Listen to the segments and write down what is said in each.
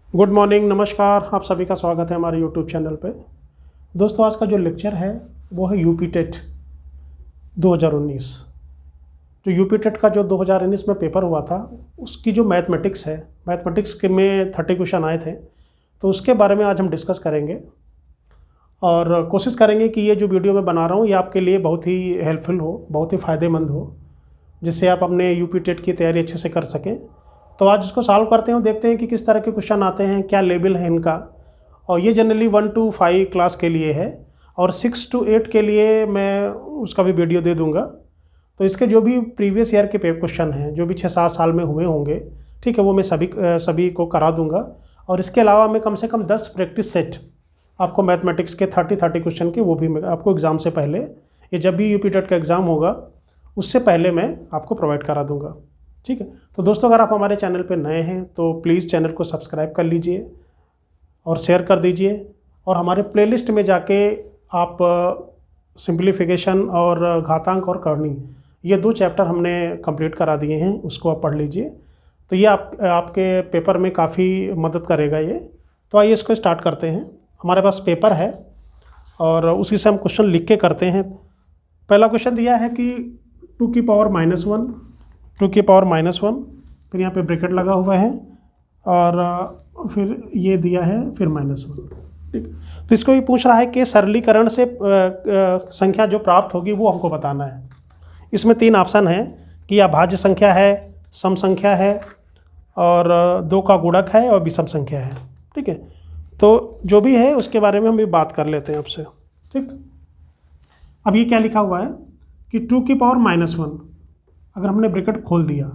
Good morning, नमस्कार। आप सभी का स्वागत है हमारे यूट्यूब चैनल पे। दोस्तों, आज का जो लेक्चर है वो है यूपी टेट 2019। जो यूपी टेट का जो 2019 में पेपर हुआ था उसकी जो मैथमेटिक्स है, मैथमेटिक्स के में 30 क्वेश्चन आए थे, तो उसके बारे में आज हम डिस्कस करेंगे और कोशिश करेंगे कि ये जो वीडियो मैं बना रहा हूँ ये आपके लिए बहुत ही हेल्पफुल हो, बहुत ही फ़ायदेमंद हो, जिससे आप अपने यूपी टेट की तैयारी अच्छे से कर सकें। तो आज इसको सॉल्व करते हैं, देखते हैं कि किस तरह के क्वेश्चन आते हैं, क्या लेवल है इनका। और ये जनरली 1 to 5 क्लास के लिए है और 6 to 8 के लिए मैं उसका भी वीडियो दे दूंगा। तो इसके जो भी प्रीवियस ईयर के क्वेश्चन हैं, जो भी 6-7 साल में हुए होंगे, ठीक है, वो मैं सभी को करा दूंगा। और इसके अलावा मैं कम से कम 10 प्रैक्टिस सेट आपको मैथमेटिक्स के 30 क्वेश्चन के, वो भी मैं आपको एग्ज़ाम से पहले, ये जब भी यूपी टेट का एग्ज़ाम होगा उससे पहले मैं आपको प्रोवाइड करा दूंगा। ठीक है। तो दोस्तों, अगर आप हमारे चैनल पे नए हैं तो प्लीज़ चैनल को सब्सक्राइब कर लीजिए और शेयर कर दीजिए। और हमारे प्लेलिस्ट में जाके आप सिंप्लीफिकेशन और घातांक और करनी, ये 2 चैप्टर हमने कंप्लीट करा दिए हैं, उसको आप पढ़ लीजिए। तो ये आपके पेपर में काफ़ी मदद करेगा ये। तो आइए इसको स्टार्ट करते हैं। हमारे पास पेपर है और उसी से हम क्वेश्चन लिख के करते हैं। पहला क्वेश्चन दिया है कि 2 की पावर -1, 2 की पावर -1, फिर यहाँ पे ब्रैकेट लगा हुआ है और फिर ये दिया है फिर -1। ठीक। तो इसको ये पूछ रहा है कि सरलीकरण से संख्या जो प्राप्त होगी वो हमको बताना है। इसमें 3 ऑप्शन है कि अभाज्य संख्या है, सम संख्या है और 2 का गुणक है और विषम संख्या है। ठीक है। तो जो भी है उसके बारे में हम भी बात कर लेते हैं आपसे। ठीक। अब ये क्या लिखा हुआ है कि 2 की पावर -1, अगर हमने ब्रैकेट खोल दिया,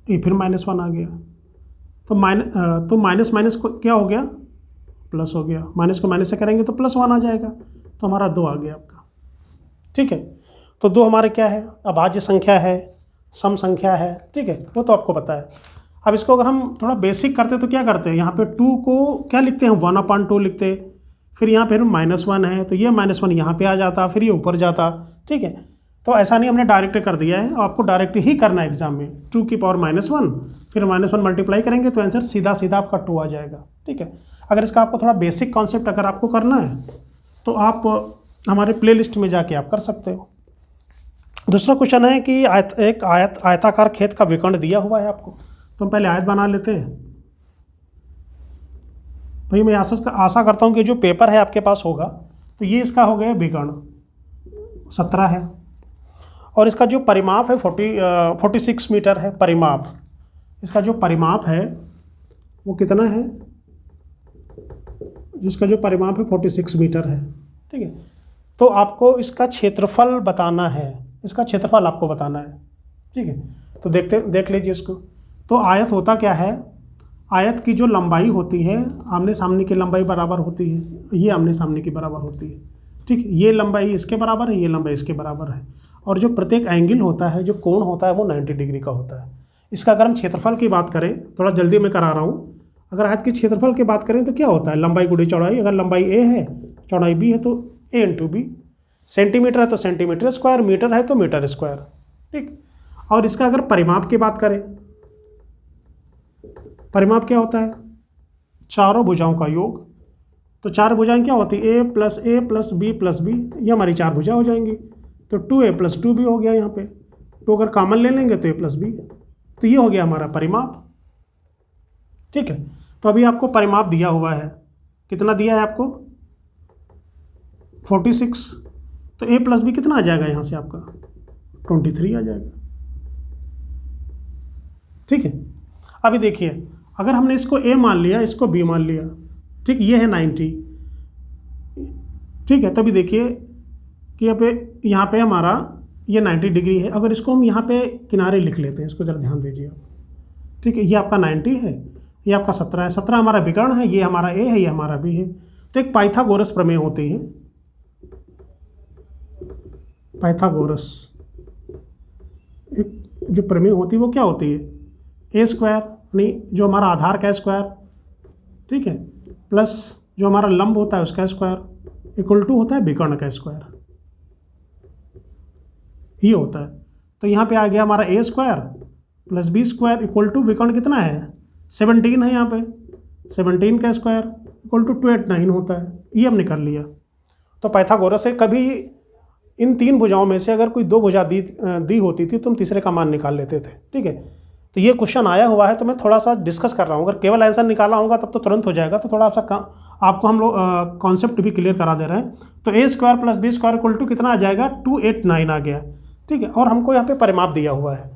ये फिर -1 आ गया, तो माइनस माइनस को क्या हो गया, प्लस हो गया। माइनस को माइनस से करेंगे तो +1 आ जाएगा, तो हमारा 2 आ गया आपका। ठीक है। तो 2 हमारे क्या है, अभाज्य संख्या है, सम संख्या है। ठीक है, वो तो आपको पता है। अब इसको अगर हम थोड़ा बेसिक करते तो क्या करते हैं, यहाँ पे 2 को क्या लिखते हैं, 1/2 लिखते, फिर यहाँ पे -1 है तो ये -1 यहाँ पे आ जाता, फिर ये ऊपर जाता। ठीक है। तो ऐसा नहीं हमने डायरेक्ट कर दिया है, आपको डायरेक्ट ही करना है एग्जाम में। 2 की पावर -1, फिर -1 मल्टीप्लाई करेंगे तो आंसर सीधा सीधा आपका 2 आ जाएगा। ठीक है। अगर इसका आपको थोड़ा बेसिक कॉन्सेप्ट अगर आपको करना है तो आप हमारे प्लेलिस्ट में जाके आप कर सकते हो। दूसरा क्वेश्चन है कि एक आयताकार खेत का विकर्ण दिया हुआ है आपको, तो हम पहले आयत बना लेते हैं। भाई मैं आशा करता हूँ कि जो पेपर है आपके पास होगा, तो ये इसका हो गया विकर्ण 17 है और इसका जो परिमाप है 46 मीटर है। परिमाप, इसका जो परिमाप है वो कितना है, जिसका जो परिमाप है 46 मीटर है। ठीक है। तो आपको इसका क्षेत्रफल बताना है, इसका क्षेत्रफल आपको बताना है। ठीक है। तो देख लीजिए इसको। तो आयत होता क्या है, आयत की जो लंबाई होती है, आमने सामने की लंबाई बराबर होती है, ये आमने सामने की बराबर होती है। ठीक है। ये लंबाई इसके बराबर है, ये लंबाई इसके बराबर है, और जो प्रत्येक एंगल होता है, जो कोण होता है, वो 90 डिग्री का होता है। इसका अगर हम क्षेत्रफल की बात करें, थोड़ा जल्दी मैं करा रहा हूँ, अगर आयत की क्षेत्रफल की बात करें तो क्या होता है, लंबाई गुणी चौड़ाई। अगर लंबाई a है, चौड़ाई b है, तो a × b। सेंटीमीटर है तो सेंटीमीटर स्क्वायर, मीटर है तो मीटर स्क्वायर। ठीक। और इसका अगर परिमाप की बात करें, परिमाप क्या होता है, चारों भुजाओं का योग। तो 4 भुजाएं क्या होती है, a + a + b + b, ये हमारी 4 भुजा हो जाएंगी। तो 2a + 2b हो गया। यहाँ पे 2 अगर कॉमन ले लेंगे तो a + b, तो ये हो गया हमारा परिमाप। ठीक है। तो अभी आपको परिमाप दिया हुआ है, कितना दिया है आपको, 46। तो a + b कितना आ जाएगा यहाँ से आपका, 23 आ जाएगा। ठीक है। अभी देखिए, अगर हमने इसको a मान लिया, इसको b मान लिया, ठीक, ये है 90। ठीक है। तो अभी देखिए कि यहाँ पे हमारा ये 90 डिग्री है। अगर इसको हम यहाँ पे किनारे लिख लेते हैं, इसको जरा ध्यान दीजिए आप। ठीक है। ये आपका 90 है, ये आपका 17 है। 17 हमारा विकर्ण है, ये हमारा a है, ये हमारा b है। तो एक पाइथागोरस प्रमेय होती है, पाइथागोरस एक जो प्रमेय होती है वो क्या होती है, a² यानी जो हमारा आधार का स्क्वायर, ठीक है, प्लस जो हमारा लंब होता है उसका स्क्वायर, इक्वल टू होता है विकर्ण का स्क्वायर, ये होता है। तो यहाँ पे आ गया हमारा a² + b² इक्वल टू विकर्ण कितना है, 17 है यहाँ पे। 17 का स्क्वायर इक्वल टू 289 होता है। ये हमने कर लिया। तो पाइथागोरस से कभी इन तीन भुजाओं में से अगर कोई दो भुजा दी होती थी तो हम तीसरे का मान निकाल लेते थे। ठीक है, तो ये क्वेश्चन आया हुआ है तो मैं थोड़ा सा डिस्कस कर रहा हूँ। अगर केवल आंसर निकाला होगा तब तो तुरंत हो जाएगा, तो थोड़ा सा आपको हम लोग कॉन्सेप्ट भी क्लियर करा दे रहे हैं। तो a square plus b square equal to कितना आ जाएगा, 289 आ गया। ठीक है, और हमको यहाँ पे परिमाप दिया हुआ है।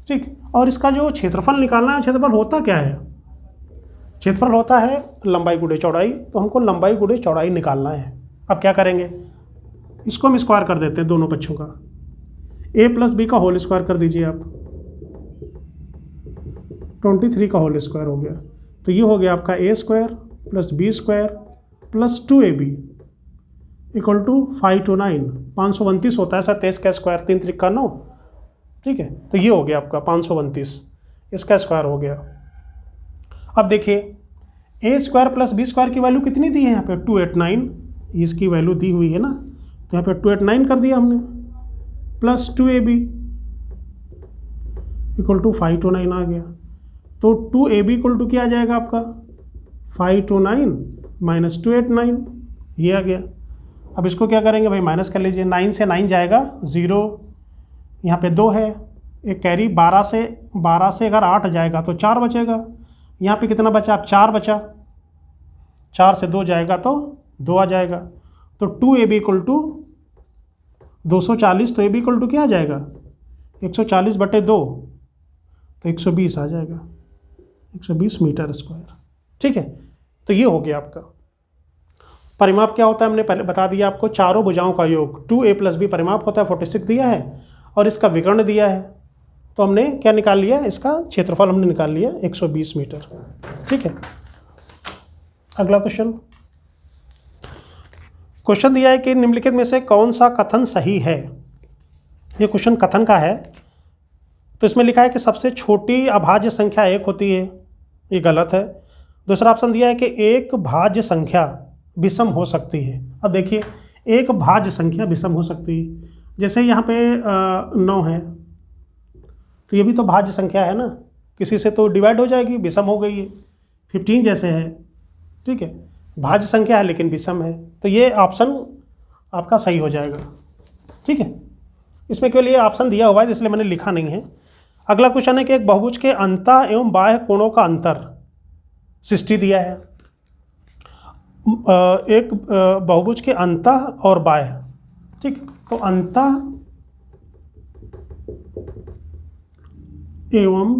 ठीक, और इसका जो क्षेत्रफल निकालना है, क्षेत्रफल होता क्या है, क्षेत्रफल होता है लंबाई गुणे चौड़ाई। तो हमको लंबाई गुणे चौड़ाई निकालना है। अब क्या करेंगे, इसको हम स्क्वायर कर देते हैं दोनों पक्षों का। ए प्लस बी का होल स्क्वायर कर दीजिए आप, 23 का होल स्क्वायर हो गया। तो ये हो गया आपका a square plus b square plus 2ab equal to 529, 529 होता है सर। 23 का स्क्वायर 3 3 का 9। ठीक है, तो ये हो गया आपका 529, इसका स्क्वायर हो गया। अब देखिए ए स्क्वायर प्लस बी स्क्वायर की वैल्यू कितनी दी है यहाँ पे, 289, इसकी वैल्यू दी हुई है ना, तो यहाँ पे 289 कर दिया हमने, प्लस 2ab इक्वल टू 529 आ गया। तो 2ab इक्वल टू क्या आ जाएगा आपका, 529 माइनस 289, ये आ गया। अब इसको क्या करेंगे भाई, माइनस कर लीजिए। 9 से 9 जाएगा, 0 यहाँ पे 2 है, एक कैरी 12 से अगर 8 जाएगा तो 4 बचेगा। यहाँ पे कितना बचा, 4 बचा, 4 से 2 जाएगा तो 2 आ जाएगा। तो 2ab इक्वल टू 240, तो ab इक्वल टू क्या आ जाएगा, 140/2, तो 120 आ जाएगा, 120 मीटर स्क्वायर। ठीक है, तो ये हो गया आपका परिमाप। क्या होता है हमने पहले बता दिया आपको, चारों भुजाओं का योग 2a प्लस बी परिमाप होता है, 46 दिया है, और इसका विकर्ण दिया है। तो हमने क्या निकाल लिया, इसका क्षेत्रफल हमने निकाल लिया 120 मीटर। ठीक है, अगला क्वेश्चन दिया है कि निम्नलिखित में से कौन सा कथन सही है। ये क्वेश्चन कथन का है। तो इसमें लिखा है कि सबसे छोटी अभाज्य संख्या 1 होती है, ये गलत है। दूसरा ऑप्शन दिया है कि एक भाज्य संख्या विषम हो सकती है। अब देखिए, एक भाज्य संख्या विषम हो सकती है, जैसे यहाँ पे 9 है, तो ये भी तो भाज्य संख्या है ना, किसी से तो डिवाइड हो जाएगी, विषम हो गई है। 15 जैसे है, ठीक है, भाज्य संख्या है लेकिन विषम है, तो ये ऑप्शन आपका सही हो जाएगा। ठीक है, इसमें केवल ये ऑप्शन दिया हुआ है इसलिए मैंने लिखा नहीं है। अगला क्वेश्चन है कि एक बहुभुज के अंतः एवं बाह्य कोणों का अंतर 60 दिया है। एक बहुभुज के अंतः और बाह्य, ठीक, तो अंतः एवं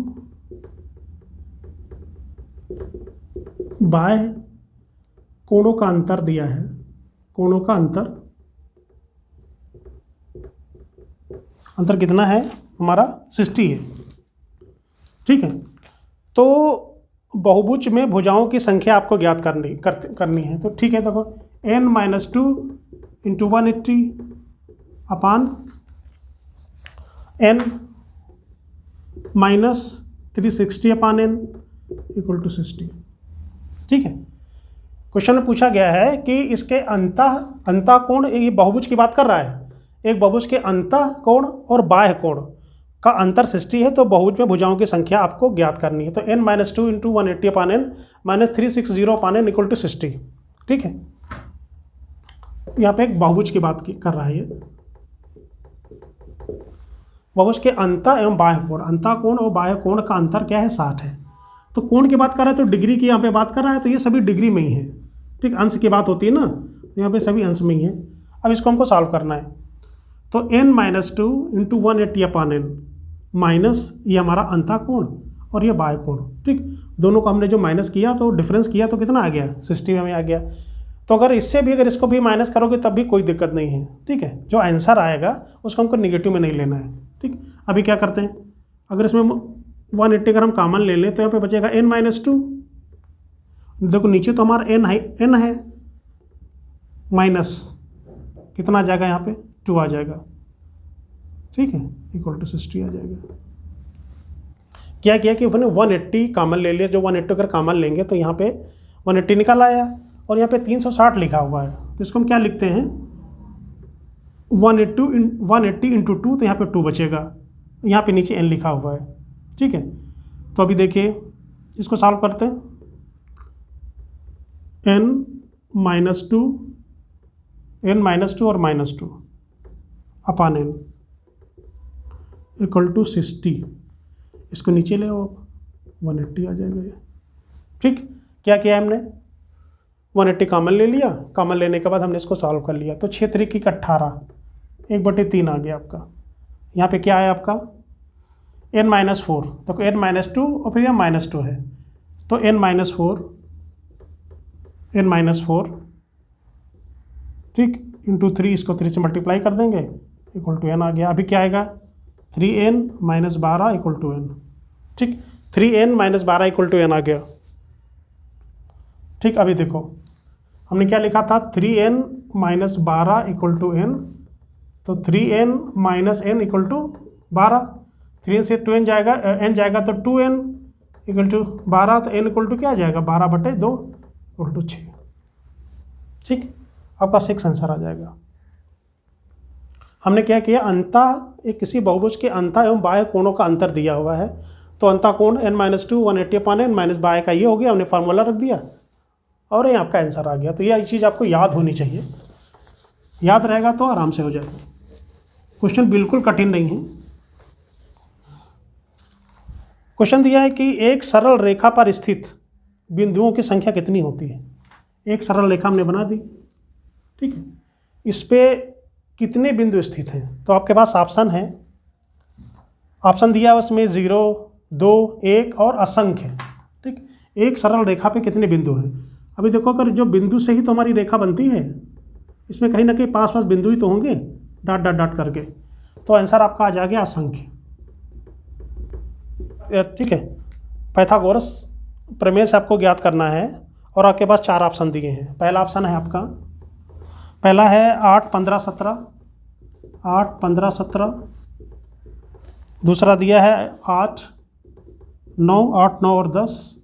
बाह्य कोणों का अंतर दिया है। कोणों का अंतर कितना है हमारा, 60 है। ठीक है, तो बहुभुज में भुजाओं की संख्या आपको ज्ञात करनी है। तो ठीक है, देखो n-2 into 180 upon n minus 360 upon n equal to 60। ठीक है, क्वेश्चन में पूछा गया है कि इसके अंतः कोण, ये बहुभुज की बात कर रहा है, एक बहुभुज के अंतः कोण और बाह्य कोण का अंतर 60 है, तो बहुभुज में भुजाओं की संख्या आपको ज्ञात करनी है। तो n-2 into 180 upon n minus 360 upon n equal to 60। ठीक है, यहाँ पे एक बहुभुज की बात कर रहा है ये। बहुभुज के अंतः एवं बाह्य कोण, अंतः कोण और बाह्य कोण का अंतर क्या है, 60 है। तो कोण की बात कर रहा है तो डिग्री की यहाँ पे बात कर रहा है, तो ये सभी डिग्री में ही है। ठीक, अंश की बात होती है ना, तो यहाँ पे सभी अंश में ही है। अब इसको हमको सॉल्व करना है। तो n-2 into 180 upon n minus ये हमारा अंतः कोण और ये बाह्य कोण। ठीक, दोनों को हमने जो माइनस किया तो डिफरेंस किया तो कितना आ गया, 60 में आ गया। तो अगर इससे भी, अगर इसको भी माइनस करोगे तब भी कोई दिक्कत नहीं है। ठीक है, जो आंसर आएगा उसको हमको निगेटिव में नहीं लेना है। ठीक, अभी क्या करते हैं, अगर इसमें 180 अगर हम कॉमन ले लें तो यहाँ पे बचेगा n-2। देखो नीचे तो हमारा n है माइनस कितना आ जाएगा, यहाँ पे 2 आ जाएगा। ठीक है, इक्वल टू 60 आ जाएगा। क्या किया कि अपने 180 कॉमन ले लिया, जो 180 अगर कॉमन लेंगे तो यहाँ पे 180 निकल आया और यहाँ पे 360 लिखा हुआ है, तो इसको हम क्या लिखते हैं, 180 इंटू 2, तो यहाँ पे 2 बचेगा, यहाँ पे नीचे n लिखा हुआ है। ठीक है, तो अभी देखिए इसको सॉल्व करते हैं। n -2 n -2 और -2 अपान n इक्वल टू 60। इसको नीचे ले आओ, 180 आ जाएगा ये। ठीक, क्या किया हमने, 180 कॉमन ले लिया, कॉमन लेने के बाद हमने इसको सॉल्व कर लिया, तो 6 3 की 18, 1/3 आ गया आपका। यहाँ पे क्या है आपका n -4, तो n -2 और फिर यहाँ -2 है, तो n -4 ठीक इंटू 3, इसको 3 से मल्टीप्लाई कर देंगे, इक्वल टू n आ गया। अभी क्या आएगा, 3n - 12 इक्वल टू n। ठीक, 3n - 12 इक्वल टू n आ गया। ठीक, अभी देखो हमने क्या लिखा था, 3n - 12 इक्वल टू n, तो 3n - n equal to 12, 3n से 2n जाएगा, n जाएगा तो 2n इक्वल टू 12, तो n इक्वल टू क्या आ जाएगा, 12/2 इक्वल टू 6। ठीक, आपका 6 आंसर आ जाएगा। हमने क्या किया, अंता एक किसी बहुभुज के अंता एवं बाह्य कोणों का अंतर दिया हुआ है, तो अंता कोण n - 2 180/n माइनस बाह्य का ये हो गया, हमने फार्मूला रख दिया और ये आपका आंसर आ गया। तो ये चीज़ आपको याद होनी चाहिए, याद रहेगा तो आराम से हो जाएगा। क्वेश्चन बिल्कुल कठिन नहीं है। क्वेश्चन दिया है कि एक सरल रेखा पर स्थित बिंदुओं की संख्या कितनी होती है। एक सरल रेखा हमने बना दी, ठीक है, इस पे कितने बिंदु स्थित हैं, तो आपके पास ऑप्शन है, ऑप्शन दिया है उसमें 0, 2, 1 और असंख्य। ठीक, एक सरल रेखा पे कितने बिंदु हैं। अभी देखो, अगर जो बिंदु से ही तो हमारी रेखा बनती है, इसमें कहीं ना कहीं पास पास बिंदु ही तो होंगे, डॉट डॉट डॉट करके, तो आंसर आपका आ जाएगा असंख्य। ठीक है, पाइथागोरस प्रमेय से आपको ज्ञात करना है और आपके पास 4 ऑप्शन दिए हैं। पहला ऑप्शन है आपका, पहला है 8 15 17, 8 15 17। दूसरा दिया है 8 9, 8 9 और 10।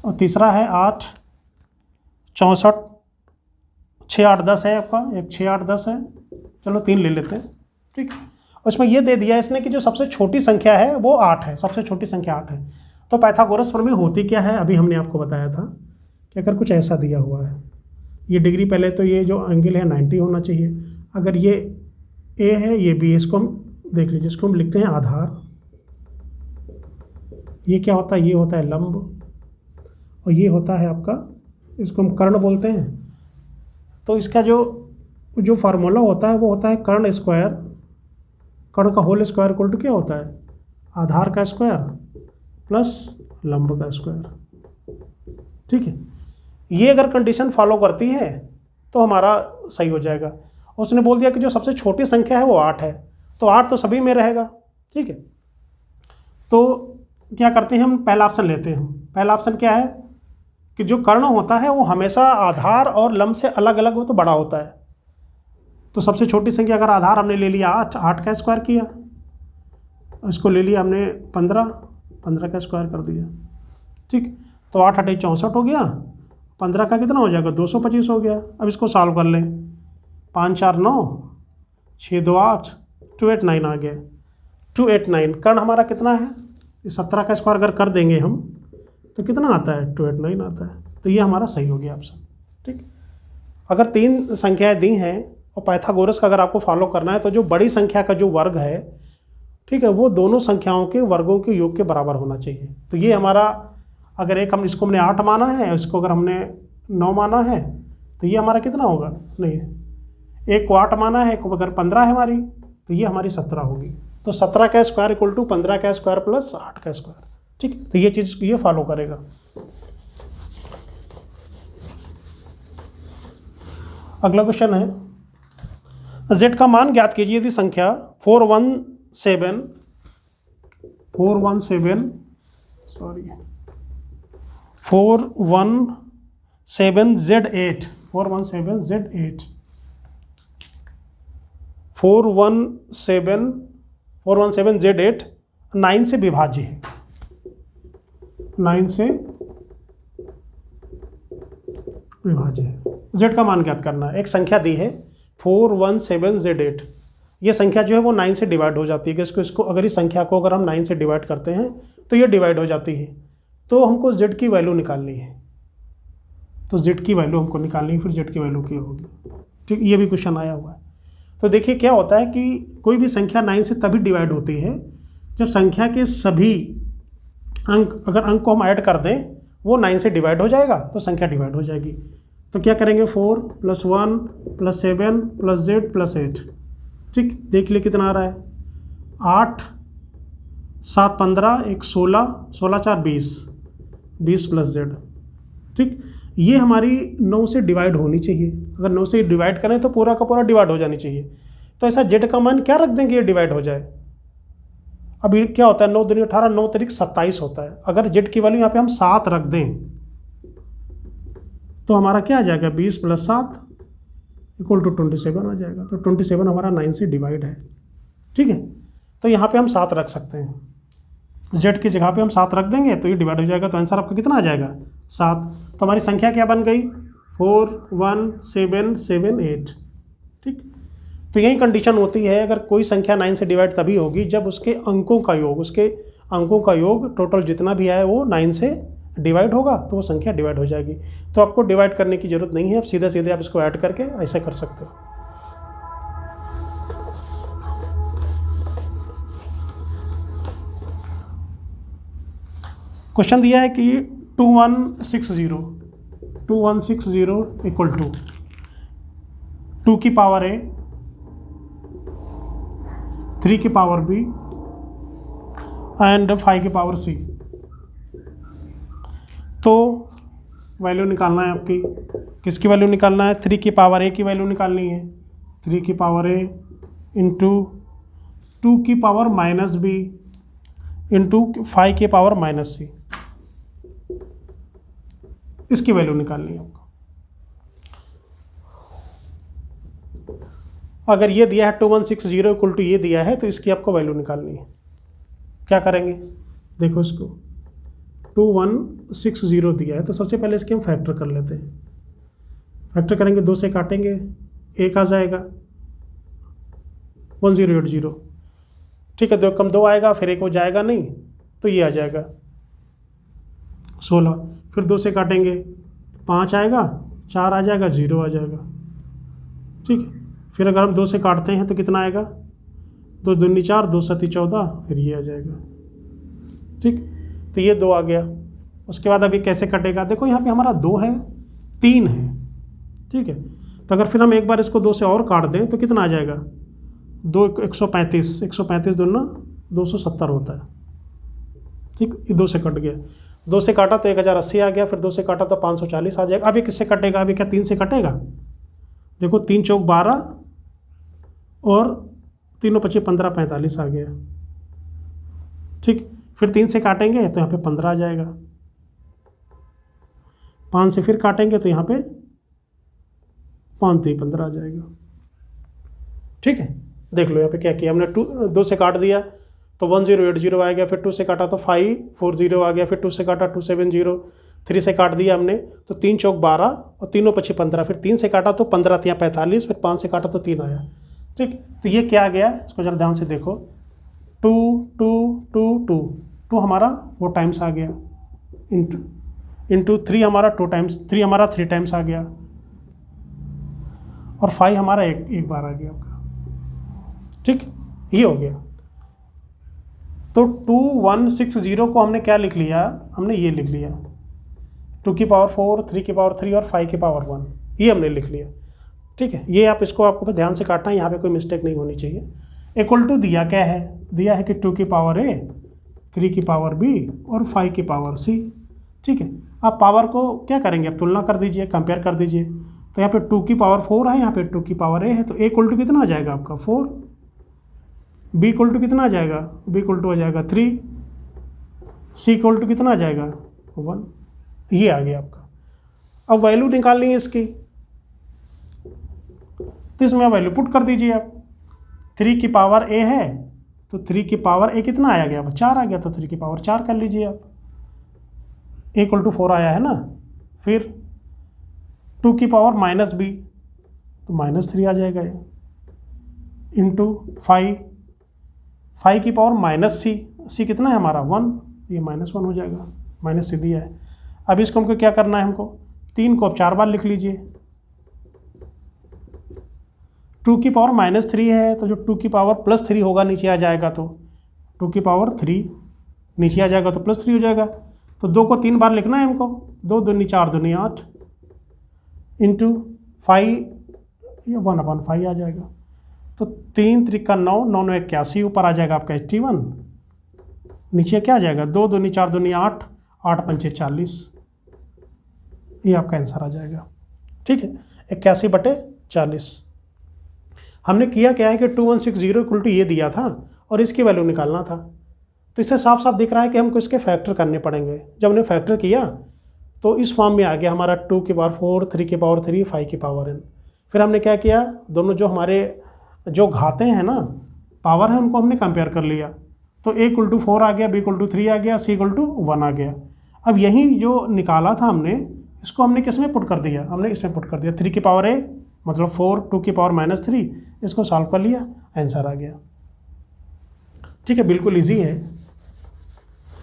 और तीसरा है 8 64 6 8 10 है आपका, एक 6 8 10 है। चलो 3 ले लेते हैं। ठीक, उसमें ये दे दिया है इसने कि जो सबसे छोटी संख्या है वो 8 है, सबसे छोटी संख्या 8 है। तो पाइथागोरस प्रमेय होती क्या है, अभी हमने आपको बताया था कि अगर कुछ ऐसा दिया हुआ है, ये डिग्री, पहले तो ये जो एंगल है 90 होना चाहिए। अगर ये ए है, ये बी है, इसको हम देख लीजिए, इसको हम लिखते हैं आधार। ये क्या होता है, ये होता है लंब, और ये होता है आपका, इसको हम कर्ण बोलते हैं। तो इसका जो फार्मूला होता है वो होता है कर्ण स्क्वायर, कर्ण का होल स्क्वायर इक्वल टू क्या होता है, आधार का स्क्वायर प्लस लंब का स्क्वायर। ठीक है, ये अगर कंडीशन फॉलो करती है तो हमारा सही हो जाएगा। उसने बोल दिया कि जो सबसे छोटी संख्या है वो 8 है, तो 8 तो सभी में रहेगा। ठीक है, तो क्या करते हैं हम, पहला ऑप्शन लेते हैं। पहला ऑप्शन क्या है कि जो कर्ण होता है वो हमेशा आधार और लंब से अलग अलग हो तो बड़ा होता है। तो सबसे छोटी संख्या अगर आधार हमने ले लिया 8, 8 का स्क्वायर किया, इसको ले लिया हमने 15, 15 का स्क्वायर कर दिया। ठीक, तो 8 8 64 हो गया, 15 का कितना हो जाएगा, 225 हो गया। अब इसको सॉल्व कर लें, 5 4 9, 6 2 8, 289 आ गया। 289 कर्ण हमारा कितना है, 17 का स्क्वायर अगर कर देंगे हम तो कितना आता है, 289 आता है। तो ये हमारा सही हो गया ऑप्शन। ठीक, अगर 3 संख्याएं दी हैं और पाइथागोरस का अगर आपको फॉलो करना है तो जो बड़ी संख्या का जो वर्ग है, ठीक है, वो दोनों संख्याओं के वर्गों के योग के बराबर होना चाहिए। तो ये हमारा, अगर एक हम इसको हमने 8 माना है, इसको अगर हमने 9 माना है, तो ये हमारा कितना होगा, नहीं, एक को 8 माना है, एक को अगर 15 है हमारी, तो ये हमारी 17 होगी। तो 17 का स्क्वायर इक्वल टू 15 का स्क्वायर प्लस 8 का स्क्वायर। ठीक, तो ये चीज़ ये फॉलो करेगा। अगला क्वेश्चन है, z का मान ज्ञात कीजिए यदि संख्या 417 417 Z8 417 Z8 9 से विभाज्य है, 9 से विभाज्य है। z का मान ज्ञात करना है। एक संख्या दी है 417 Z8, ये संख्या जो है वो 9 से डिवाइड हो जाती है। कि इसको अगर इस संख्या को अगर हम 9 से डिवाइड करते हैं तो ये डिवाइड हो जाती है। तो हमको z की वैल्यू निकालनी है। तो जेड की वैल्यू हमको निकालनी है, फिर जेड की वैल्यू क्या होगी। ठीक, ये भी क्वेश्चन आया हुआ है। तो देखिए क्या होता है कि कोई भी संख्या 9 से तभी डिवाइड होती है जब संख्या के सभी अंक, अगर अंक को हम ऐड कर दें वो 9 से डिवाइड हो जाएगा तो संख्या डिवाइड हो जाएगी। तो क्या करेंगे, 4 + 1 + 7 + z + 8। ठीक, देख लिए कितना आ रहा है, 8 7 15 1 16 16 4 20 20 + z। ठीक, ये हमारी 9 से डिवाइड होनी चाहिए। अगर 9 से डिवाइड करें तो पूरा का पूरा डिवाइड हो जानी चाहिए। तो ऐसा z का मान क्या रख देंगे ये डिवाइड हो जाए। अभी क्या होता है, 9 दूनी 18 9 तरीक 27 होता है। अगर z की वैल्यू यहाँ पे हम 7 रख दें तो हमारा क्या आ जाएगा, 20 + 7 = 27 आ जाएगा। तो 27 हमारा 9 से डिवाइड है। ठीक है, तो यहाँ पे हम 7 रख सकते हैं, z की जगह पे हम 7 रख देंगे तो ये डिवाइड हो जाएगा। तो आंसर आपका कितना आ जाएगा, 7। तो हमारी संख्या क्या बन गई, 4 1 7 7 8। ठीक, तो यही कंडीशन होती है, अगर कोई संख्या 9 से डिवाइड तभी होगी जब उसके अंकों का योग टोटल जितना भी आए वो 9 से डिवाइड होगा तो वो संख्या डिवाइड हो जाएगी। तो आपको डिवाइड करने की जरूरत नहीं है, आप सीधे सीधे आप इसको ऐड करके ऐसे कर सकते हो। क्वेश्चन दिया है कि 2160 = 2 की पावर a 3 की पावर b एंड 5 की पावर c। तो वैल्यू निकालना है आपकी, किसकी वैल्यू निकालना है, 3 की पावर a की वैल्यू निकालनी है। 3 की पावर a इंटू 2 की पावर -b इंटू 5 की पावर -c, इसकी वैल्यू निकालनी है आपको। अगर ये दिया है 2160 = ये दिया है तो इसकी आपको वैल्यू निकालनी है। क्या करेंगे, देखो इसको 2160 दिया है तो सबसे पहले इसके हम फैक्टर कर लेते हैं। फैक्टर करेंगे, 2 से काटेंगे 1 आ जाएगा, 1080। ठीक है, 2 कम 2 आएगा, फिर 1 वो जाएगा नहीं तो ये आ जाएगा 16। फिर 2 से काटेंगे 5 आएगा, 4 आ जाएगा, 0 आ जाएगा। ठीक है, फिर अगर हम 2 से काटते हैं तो कितना आएगा, 2 दूनी 4 2 7 14, फिर ये आ जाएगा। ठीक, तो ये 2 आ गया। उसके बाद अभी कैसे कटेगा, देखो यहाँ पे हमारा 2 है 3 है। ठीक है, तो अगर फिर हम एक बार इसको 2 से और काट दें तो कितना आ जाएगा, 2 135 दूना 270 होता है। ठीक, ये 2 से कट गया, 2 से काटा तो 1080 आ गया, फिर 2 से काटा तो 540 आ जाएगा। अभी किससे कटेगा, अभी क्या 3 से कटेगा, देखो 3 चौक 12 और 3 25 15 45 आ गया। ठीक, फिर 3 से काटेंगे तो यहाँ पे 15 आ जाएगा, 5 से फिर काटेंगे तो यहाँ पे 5 3 15 आ जाएगा। ठीक है, देख लो यहाँ पे क्या किया हमने, 2 से काट दिया तो 1080 आ गया, फिर 2 से काटा तो 540 आ गया, फिर 2 से काटा 270, 3 से काट दिया हमने तो 3 चौक 12 और 3 25 15, फिर 3 से काटा तो 15 3 45, फिर 5 से काटा तो 3 आया। ठीक, तो ये क्या आ गया, इसको जरा ध्यान से देखो, 2 2 2 2 2 हमारा 4 टाइम्स आ गया, इंटू 3 हमारा 2 टाइम्स, 3 हमारा 3 टाइम्स आ गया, और 5 हमारा एक बार आ गया आपका। ठीक, ये हो गया। तो 2160 को हमने क्या लिख लिया, हमने ये लिख लिया 2 की पावर 4 3 की पावर 3 और 5 की पावर 1, ये हमने लिख लिया। ठीक है, ये आप इसको आपको ध्यान से काटना है, यहाँ पे कोई मिस्टेक नहीं होनी चाहिए। इक्वल टू दिया क्या है, दिया है कि 2 की पावर a 3 की पावर b और 5 की पावर c। ठीक है, आप पावर को क्या करेंगे, आप तुलना कर दीजिए, कंपेयर कर दीजिए। तो यहाँ पे 2 की पावर 4 है, यहाँ पे 2 की पावर a है, तो a इक्वल टू कितना आ जाएगा आपका 4, b इक्वल टू कितना आ जाएगा, b इक्वल टू आ जाएगा 3, c इक्वल टू कितना आ जाएगा 1। ये आ गया आपका। अब वैल्यू निकालनी है इसकी, तो इसमें वैल्यू पुट कर दीजिए आप। 3 की पावर a है तो 3 की पावर a कितना आया गया, 4 आ गया, तो 3 की पावर 4 कर लीजिए आप, a इक्वल टू 4 आया है ना। फिर 2 की पावर -b तो -3 आ जाएगा ये, इंटू 5 की पावर -c कितना है हमारा 1, ये -1 हो जाएगा, -c दिया है। अब इसको हमको क्या करना है, हमको 3 को आप 4 बार लिख लीजिए। 2 की पावर -3 है तो जो 2 की पावर +3 होगा नीचे आ जाएगा, तो 2 की पावर 3 नीचे आ जाएगा तो +3 हो जाएगा। तो 2 को 3 बार लिखना है हमको। 2 दूनी 4 दूनी 8 इंटू 5, ये 1/5 आ जाएगा। तो 3 त्रिका 9, 9 9 81, ऊपर आ जाएगा आपका 81, नीचे क्या आ जाएगा 2 दूनी 4 दूनी 8, 8 पंचे 40, ये आपका आंसर आ जाएगा। ठीक है, 81/40। हमने किया क्या है कि 2160 इक्वल टू ये दिया था और इसकी वैल्यू निकालना था। तो इससे साफ साफ दिख रहा है कि हमको इसके फैक्टर करने पड़ेंगे। जब हमने फैक्टर किया तो इस फॉर्म में आ गया हमारा 2 की पावर 4, 3 की पावर 3, 5 की पावर n। फिर हमने क्या किया, दोनों जो हमारे जो घाते हैं ना, पावर है, उनको हमने कंपेयर कर लिया। तो a = 4 आ गया, b = 3 आ गया, c = 1 आ गया। अब यही जो निकाला था हमने, इसको हमने किस में पुट कर दिया, हमने इसमें पुट कर दिया। 3 की पावर a मतलब 4, 2 की पावर -3, इसको सॉल्व कर लिया, आंसर आ गया। ठीक है, बिल्कुल इजी है।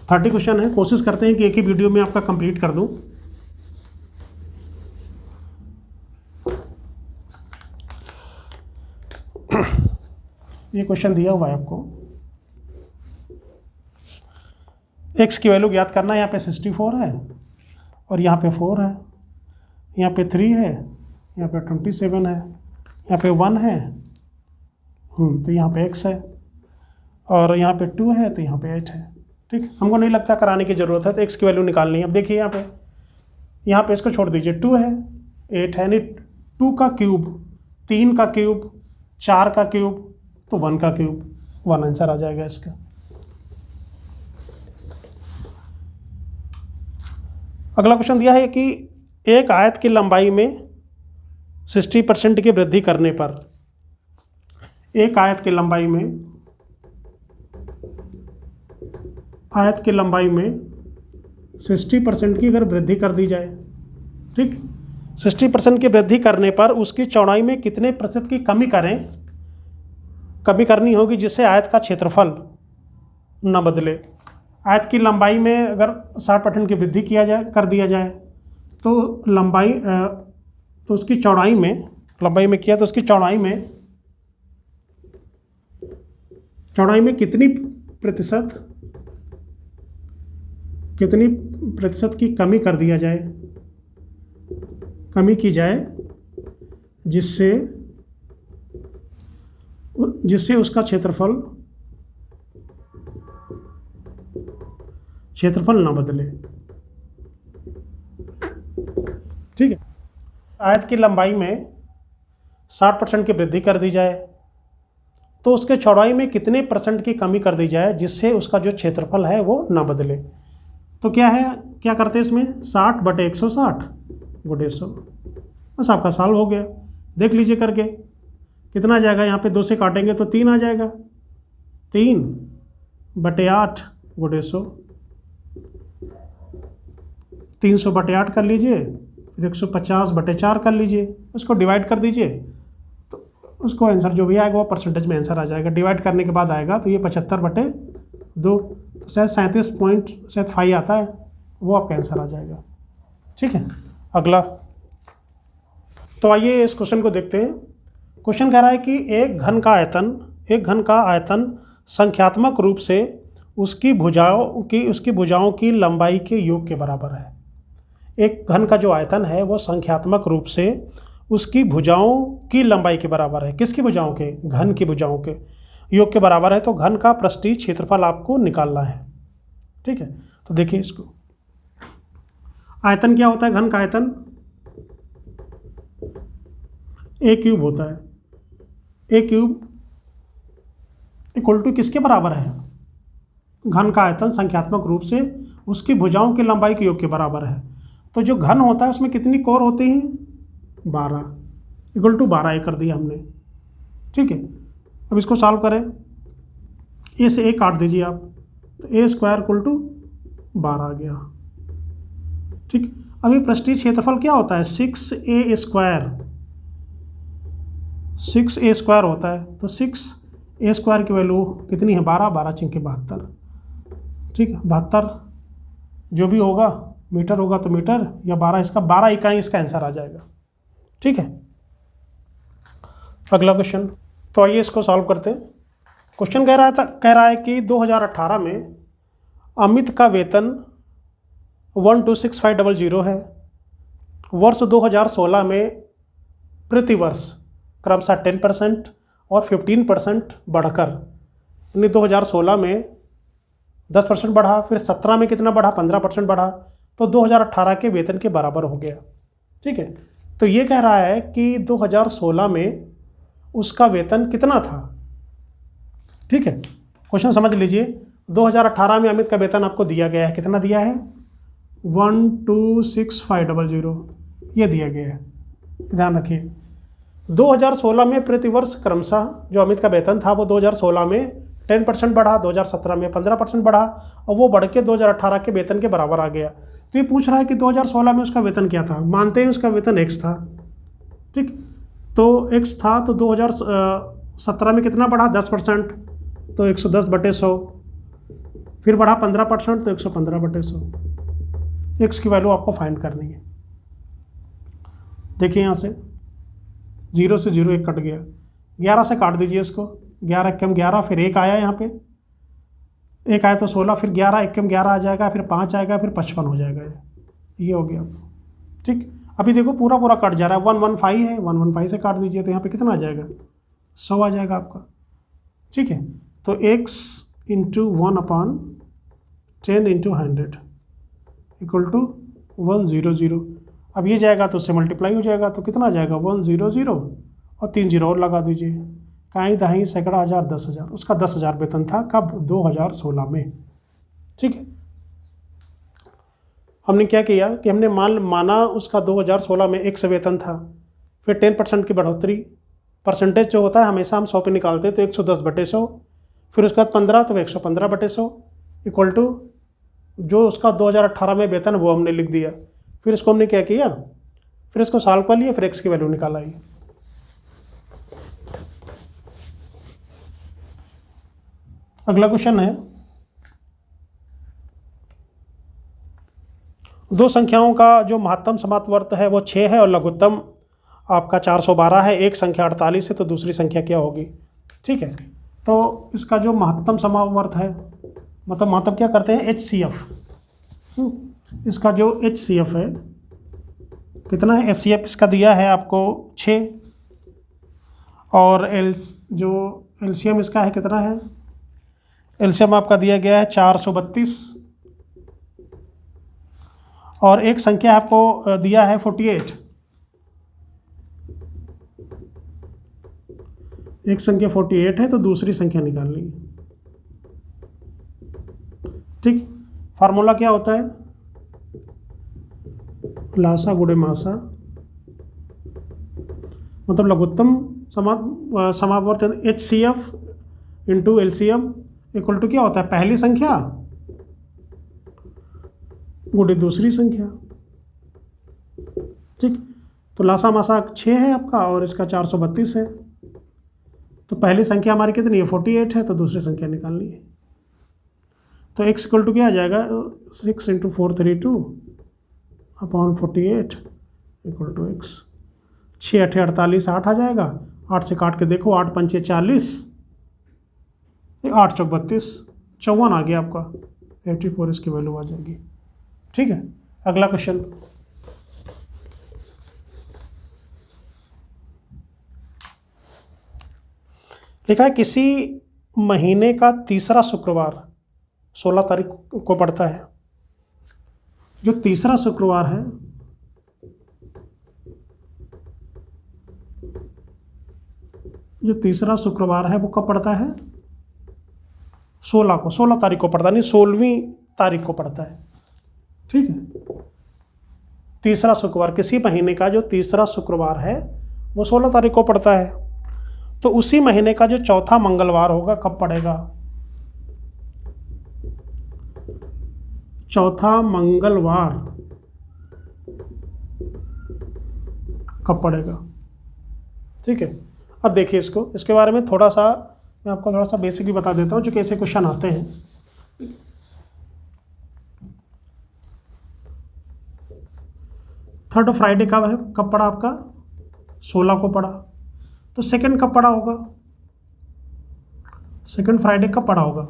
30 क्वेश्चन है, कोशिश करते हैं कि एक ही वीडियो में आपका कंप्लीट कर दूं। ये क्वेश्चन दिया हुआ है आपको, x की वैल्यू ज्ञात करना है। यहाँ पे 64 है और यहाँ पे 4 है, यहाँ पे 3 है, यहाँ पे 27 है, यहाँ पे 1 है, तो यहाँ पे x है, और यहाँ पे 2 है, तो यहाँ पे 8 है। ठीक, हमको नहीं लगता कराने की ज़रूरत है, तो x की वैल्यू निकालनी है। अब देखिए यहाँ पे इसको छोड़ दीजिए, 2 है, 8 है, यानी 2 का क्यूब, 3 का क्यूब, 4 का क्यूब, तो 1 का क्यूब, 1 आंसर आ जाएगा इसका। अगला क्वेश्चन दिया है कि एक आयत की लंबाई में 60% की वृद्धि करने पर, एक आयत की लंबाई में 60% की अगर वृद्धि कर दी जाए, ठीक, 60% की वृद्धि करने पर उसकी चौड़ाई में कितने प्रतिशत की कमी करनी होगी जिससे आयत का क्षेत्रफल न बदले। आयत की लंबाई में अगर 60% की वृद्धि कर दिया जाए तो लंबाई तो उसकी चौड़ाई में, लंबाई में किया तो उसकी चौड़ाई में कितनी प्रतिशत की कमी कर दिया जाए, कमी की जाए जिससे उसका क्षेत्रफल ना बदले। ठीक है, आयत की लंबाई में 60% की वृद्धि कर दी जाए तो उसके चौड़ाई में कितने % की कमी कर दी जाए जिससे उसका जो क्षेत्रफल है वो ना बदले। तो क्या करते हैं इसमें, 60/160 × 100, बस आपका सॉल्व हो गया। देख लीजिए करके कितना आ जाएगा, यहाँ पे 2 से काटेंगे तो 3 आ जाएगा, 3/8 × 100, 300/8 कर लीजिए, फिर 150/4 कर लीजिए, उसको डिवाइड कर दीजिए, तो उसको आंसर जो भी आएगा वो परसेंटेज में आंसर आ जाएगा। डिवाइड करने के बाद आएगा तो ये 75/2, तो शायद 37.5 आता है, वो आपका आंसर आ जाएगा। ठीक है, अगला तो आइए इस क्वेश्चन को देखते हैं। क्वेश्चन कह रहा है कि एक घन का आयतन संख्यात्मक रूप से उसकी भुजाओं की लंबाई के योग के बराबर है। एक घन का जो आयतन है वो संख्यात्मक रूप से उसकी भुजाओं की लंबाई के बराबर है। किसकी भुजाओं के? घन की भुजाओं के योग के बराबर है। तो घन का पृष्ठीय क्षेत्रफल आपको निकालना है। ठीक है, तो देखिए इसको, आयतन क्या होता है? घन का आयतन ए क्यूब होता है। ए क्यूब इक्वल टू किसके बराबर है? घन का आयतन संख्यात्मक रूप से उसकी भुजाओं की लंबाई के योग के बराबर है। तो जो घन होता है उसमें कितनी कोर होती हैं? 12, इक्वल टू 12 कर दिया हमने। ठीक है, अब इसको सॉल्व करें। ए से ए काट दीजिए आप, तो ए स्क्वायर इक्वल टू 12 आ गया। ठीक, अभी पृष्ठीय क्षेत्रफल क्या होता है? 6a स्क्वायर होता है। तो 6a स्क्वायर की वैल्यू कितनी है? 12, 12 × 72। ठीक है, 72 जो भी होगा मीटर होगा तो मीटर, या 12, इसका 12 इकाई इसका आंसर आ जाएगा। ठीक है, अगला क्वेश्चन। तो आइए इसको सॉल्व करते हैं। क्वेश्चन कह रहा है कि 2018 में अमित का वेतन 126500 है। वर्ष 2016 में प्रति वर्ष क्रमशः 10% और 15% बढ़कर, यानी 2016 में 10% बढ़ा, फिर 17 में कितना बढ़ा, 15% बढ़ा, तो 2018 के वेतन के बराबर हो गया। ठीक है, तो ये कह रहा है कि 2016 में उसका वेतन कितना था। ठीक है, क्वेश्चन समझ लीजिए। 2018 में अमित का वेतन आपको दिया गया है, कितना दिया है, 126500, ये दिया गया है, ध्यान रखिए। 2016 में प्रतिवर्ष क्रमशः जो अमित का वेतन था वो 2016 में 10% बढ़ा, 2017 में 15% बढ़ा, और वो बढ़ के 2018 के वेतन के बराबर आ गया। तो ये पूछ रहा है कि 2016 में उसका वेतन क्या था। मानते हैं उसका वेतन x था। ठीक, तो x था, तो 2017 में कितना बढ़ा, 10%, तो 110/100, फिर बढ़ा 15%, तो 115/100। x की वैल्यू आपको फाइंड करनी है। देखिए यहाँ से 0 से 0 1 कट गया, 11 से काट दीजिए इसको, 11 एकम 11, फिर 1 आया, यहाँ पे 1 आया तो 16, फिर 11 एकम 11 आ जाएगा, फिर 5 आएगा, फिर 55 हो जाएगा, ये हो गया। ठीक, अभी देखो पूरा पूरा कट जा रहा है, 115 है, 115 से काट दीजिए तो यहाँ पे कितना आ जाएगा, 100 आ जाएगा आपका। ठीक है, तो x × 1/10 × 100 = 100। अब ये जाएगा तो उससे मल्टीप्लाई हो जाएगा, तो कितना आ जाएगा, 100 और 3 0 और लगा दीजिए, काई दहाई सैकड़ा हज़ार 10,000। उसका 10,000 वेतन था, कब, 2016 में। ठीक है, हमने क्या किया कि हमने माना उसका 2016 में x वेतन था, फिर 10% की बढ़ोतरी, परसेंटेज जो होता है हमेशा हम 100 पे निकालते हैं, तो 110/100, फिर उसके बाद 15, तो 115/100 = जो उसका 2018 में वेतन वो हमने लिख दिया। फिर इसको हमने क्या किया, फिर इसको सॉल्व कर लिया, फिर x की वैल्यू निकाल आई। अगला क्वेश्चन है, दो संख्याओं का जो महत्तम समापवर्त है वो 6 है और लघुत्तम आपका 412 है। एक संख्या 48 है, तो दूसरी संख्या क्या होगी। ठीक है, तो इसका जो महत्तम समापवर्त है, मतलब महत्तम क्या करते हैं, HCF। इसका जो HCF है कितना है, HCF इसका दिया है आपको 6, और जो LCM इसका है कितना है, LCM आपका दिया गया है 432, और एक संख्या आपको दिया है 48। एक संख्या 48 है, तो दूसरी संख्या निकालनी है। ठीक, फार्मूला क्या होता है, लासा गुणे मासा, मतलब लघुत्तम समापवर्त HCF × LCM = क्या होता है, पहली संख्या गुणे दूसरी संख्या। ठीक, तो लासा मासा 6 है आपका, और इसका 432 है, तो पहली संख्या हमारी कितनी है, 48 है, तो दूसरी संख्या निकालनी है। तो x = क्या आ जाएगा, 6 × 432/48 = x। 6 8 48, 8 आ जाएगा, 8 से काट के देखो, 8 5 40, 8 चौक 32, 54 आ गया आपका, 84 इसकी वैल्यू आ जाएगी। ठीक है, अगला क्वेश्चन। लिखा है किसी महीने का तीसरा शुक्रवार 16 तारीख को पड़ता है। जो तीसरा शुक्रवार है, जो तीसरा शुक्रवार है वो कब पड़ता है, 16 को, 16 तारीख को पड़ता है, नहीं 16वीं तारीख को पड़ता है। ठीक है, तीसरा शुक्रवार, किसी महीने का जो तीसरा शुक्रवार है वो 16 तारीख को पड़ता है। तो उसी महीने का जो चौथा मंगलवार होगा कब पड़ेगा, चौथा मंगलवार कब पड़ेगा। ठीक है, अब देखिए इसके बारे में थोड़ा सा मैं आपको थोड़ा सा बेसिक भी बता देता हूँ, जो कैसे क्वेश्चन आते हैं। थर्ड फ्राइडे कब है, कब पड़ा आपका, 16 को पड़ा। तो सेकंड कब पड़ा होगा, सेकंड फ्राइडे कब पड़ा होगा,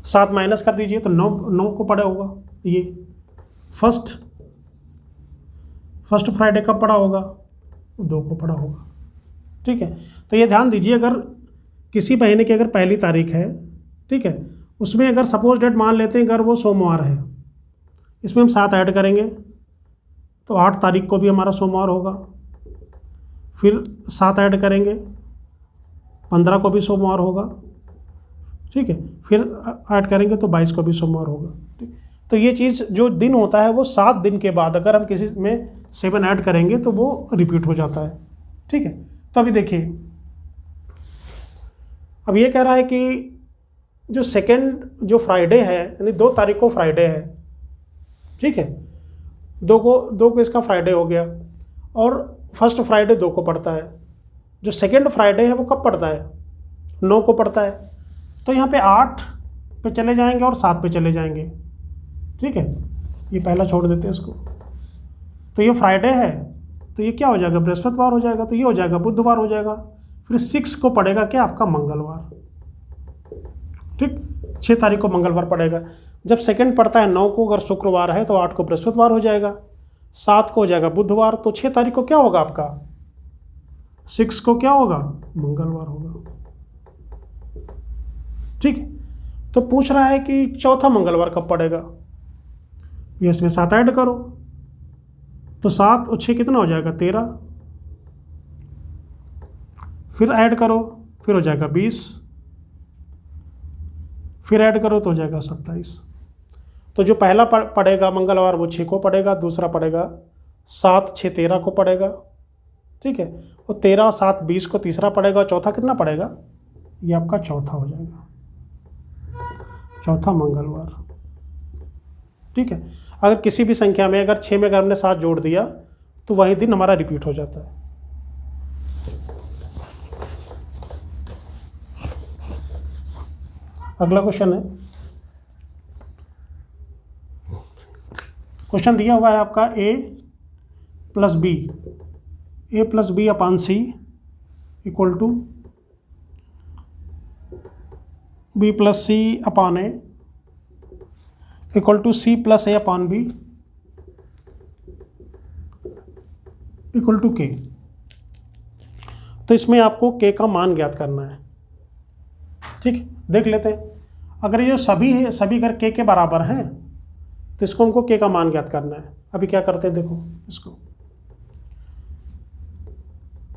7 माइनस कर दीजिए तो 9 को पड़ा होगा। ये फर्स्ट फ्राइडे कब पड़ा होगा, 2 को पड़ा होगा। ठीक है, तो ये ध्यान दीजिए, अगर किसी महीने की अगर पहली तारीख है, ठीक है, उसमें अगर सपोज डेट मान लेते हैं अगर वो सोमवार है, इसमें हम 7 ऐड करेंगे तो 8 तारीख को भी हमारा सोमवार होगा। फिर 7 ऐड करेंगे 15 को भी सोमवार होगा। ठीक है, फिर ऐड करेंगे तो 22 को भी सोमवार होगा। ठीक, तो ये चीज़ जो दिन होता है वो 7 दिन के बाद अगर हम किसी में 7 ऐड करेंगे तो वो रिपीट हो जाता है। ठीक है, तो अभी देखिए, अब ये कह रहा है कि जो सेकंड जो फ्राइडे है यानी 2 तारीख को फ्राइडे है, ठीक है, 2 को इसका फ्राइडे हो गया, और फर्स्ट फ्राइडे 2 को पड़ता है। जो सेकंड फ्राइडे है वो कब पड़ता है, 9 को पड़ता है। तो यहाँ पे 8 पे चले जाएंगे और 7 पे चले जाएंगे। ठीक है, ये पहला छोड़ देते हैं इसको। तो ये फ्राइडे है तो ये क्या हो जाएगा, बृहस्पतिवार हो जाएगा, तो ये हो जाएगा बुधवार हो जाएगा। फिर 6 को पड़ेगा क्या, आपका मंगलवार। ठीक, 6 तारीख को मंगलवार पड़ेगा। जब सेकंड पड़ता है 9 को, अगर शुक्रवार है तो 8 को बृहस्पतिवार हो जाएगा, 7 को हो जाएगा बुधवार, तो 6 तारीख को क्या होगा आपका, 6 को क्या होगा, मंगलवार होगा। ठीक है, तो पूछ रहा है कि चौथा मंगलवार कब पड़ेगा, ये इसमें 7 ऐड करो तो 7 और 6 कितना हो जाएगा, 13। फिर ऐड करो, फिर हो जाएगा 20, फिर ऐड करो तो हो जाएगा 27। तो जो पहला पड़ेगा मंगलवार वो 6 को पड़ेगा, दूसरा पड़ेगा 7, 6, 13 को पड़ेगा। ठीक है, और 13, 7, 20 को तीसरा पड़ेगा, और चौथा कितना पड़ेगा, ये आपका चौथा हो जाएगा, चौथा मंगलवार। ठीक है, अगर किसी भी संख्या में अगर 6 में अगर हमने 7 जोड़ दिया तो वही दिन हमारा रिपीट हो जाता है। अगला क्वेश्चन है, क्वेश्चन दिया हुआ है आपका a plus b upon c equal to b plus c upon a equal to c plus a upon b equal to k. तो इसमें आपको के का मान ज्ञात करना है। ठीक है, देख लेते हैं। अगर ये जो सभी है, सभी अगर के बराबर हैं तो इसको हमको के का मान ज्ञात करना है। अभी क्या करते हैं, देखो इसको,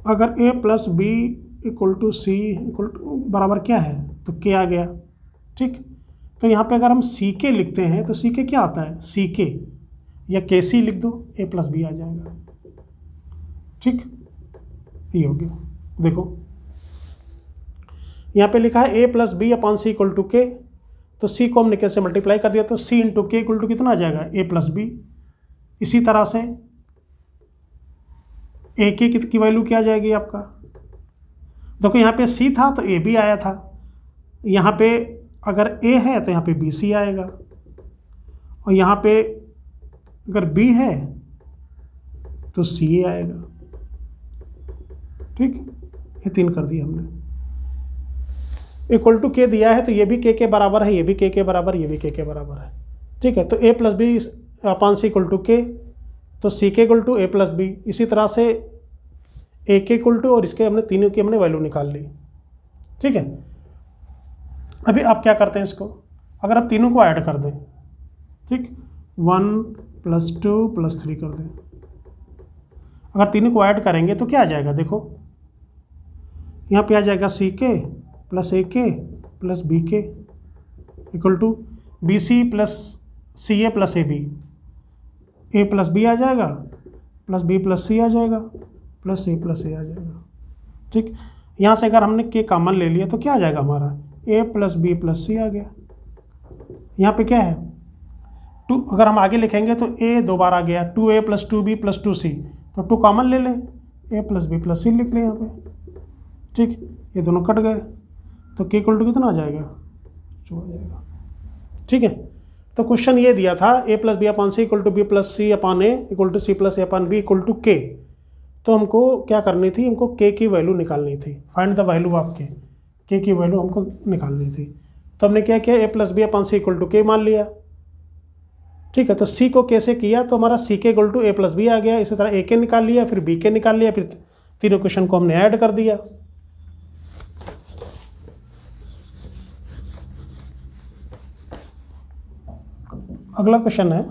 अगर a plus b equal to c equal to बराबर क्या है, तो के आ गया। ठीक, तो यहाँ पे अगर हम सी के लिखते हैं तो सी के क्या आता है, सी के या के सी लिख दो, a प्लस बी आ जाएगा। ठीक, ये हो गया। देखो यहाँ पे लिखा है a plus b upon c equal to k, तो c को हमने कैसे मल्टीप्लाई कर दिया, तो c इंटू के इक्वल टू कितना आ जाएगा, a प्लस बी। इसी तरह से a की वैल्यू क्या आ जाएगी आपका, देखो यहाँ पे c था तो a भी आया था, यहाँ पे अगर a है तो यहाँ पे बी सी आएगा, और यहाँ पे अगर b है तो सी ए आएगा। ठीक, ये 3 कर दिया हमने। इक्वल टू के दिया है तो ये भी के बराबर है, ये भी के बराबर, ये भी के बराबर है। ठीक है, तो a plus b upon c equal to k, तो c k equal to a plus b. इसी तरह से a के इक्वल टू, और इसके हमने तीनों की हमने वैल्यू निकाल ली। ठीक है, अभी आप क्या करते हैं, इसको अगर आप तीनों को ऐड कर दें, ठीक, 1 प्लस 2 प्लस 3 कर दें, अगर तीनों को ऐड करेंगे तो क्या आ जाएगा, देखो यहाँ पे आ जाएगा सी के plus a k plus b k equal to b c plus c a plus a b, a plus b आ जाएगा प्लस बी प्लस सी आ जाएगा प्लस ए आ जाएगा। ठीक, यहाँ से अगर हमने के कॉमन ले लिया तो क्या आ जाएगा हमारा, ए प्लस बी प्लस सी आ गया। यहाँ पे क्या है 2, अगर हम आगे लिखेंगे तो ए 2 बार आ गया, 2a plus 2b plus 2c, तो 2 कॉमन ले लें, ए प्लस बी प्लस सी लिख लें यहाँ पे। ठीक, ये दोनों कट गए तो के इक्वल टू कितना आ जाएगा, 2 आ जाएगा। ठीक है, तो क्वेश्चन ये दिया था a plus b upon c equal to b plus c upon a equal to c plus a upon b equal to k. तो हमको क्या करनी थी, हमको के की वैल्यू निकालनी थी। फाइंड द वैल्यू ऑफ के की वैल्यू हमको निकालनी थी। तो हमने क्या किया, a plus b upon c equal to k मान लिया। ठीक है, तो सी को कैसे किया, तो हमारा c k equal to a plus b आ गया। इसी तरह ए के निकाल लिया, फिर बी के निकाल लिया, फिर तीनों क्वेश्चन को हमने ऐड कर दिया। अगला क्वेश्चन है,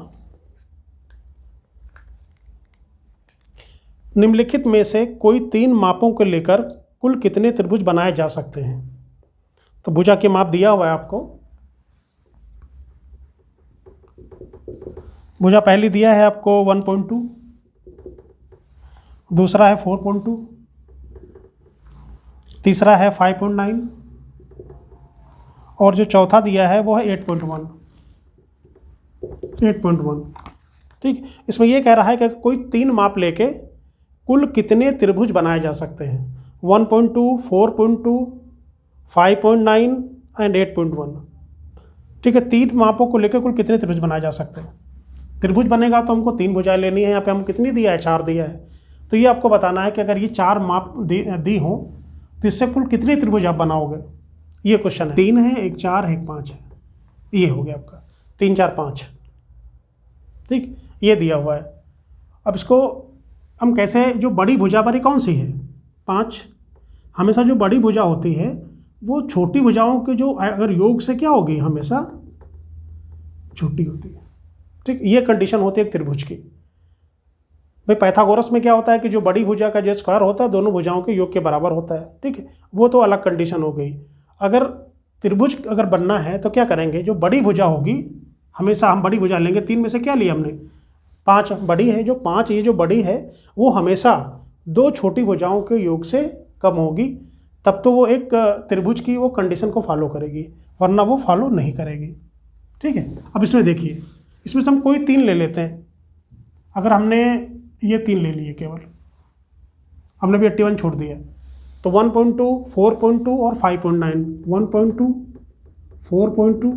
निम्नलिखित में से कोई 3 मापों को लेकर कुल कितने त्रिभुज बनाए जा सकते हैं। तो भुजा के माप दिया हुआ है आपको। भुजा पहली दिया है आपको 1.2, दूसरा है 4.2, तीसरा है 5.9 और जो चौथा दिया है वो है 8.1। ठीक, इसमें ये कह रहा है कि कोई 3 माप लेके कुल कितने त्रिभुज बनाए जा सकते हैं। 1.2, 4.2, 5.9 एंड 8.1। ठीक है, 3 मापों को लेकर कुल कितने त्रिभुज बनाए जा सकते हैं। त्रिभुज बनेगा तो हमको 3 भुजाएं लेनी है। यहाँ पे हम कितनी दिया है, 4 दिया है। तो ये आपको बताना है कि अगर ये 4 माप दी हो तो इससे कुल कितने त्रिभुज आप बनाओगे। ये क्वेश्चन है। 3 है, 1 4 है, 1 5 है। ये हो गया आपका 3 4 5। ठीक, ये दिया हुआ है। अब इसको हम कैसे, जो बड़ी भुजा बनी कौन सी है, 5। हमेशा जो बड़ी भुजा होती है वो छोटी भुजाओं के जो अगर योग से क्या होगी, हमेशा छोटी होती है। ठीक, ये कंडीशन होती है एक त्रिभुज की। भाई पाइथागोरस में क्या होता है कि जो बड़ी भुजा का जो स्क्वायर होता है दोनों भुजाओं के योग के बराबर होता है। ठीक है, वो तो अलग कंडीशन हो गई। अगर त्रिभुज अगर बनना है तो क्या करेंगे, जो बड़ी भुजा होगी हमेशा हम बड़ी भुजा लेंगे। 3 में से क्या लिया हमने, 5 बड़ी है। जो 5 ये जो बड़ी है वो हमेशा 2 छोटी भुजाओं के योग से कम होगी, तब तो वो एक त्रिभुज की वो कंडीशन को फॉलो करेगी, वरना वो फॉलो नहीं करेगी। ठीक है, अब इसमें देखिए, इसमें से हम कोई 3 ले लेते हैं। अगर हमने ये 3 ले लिए, केवल हमने भी 81 छोड़ दिया, तो 1.2, 4.2 और 5.9। 1.2, 4.2,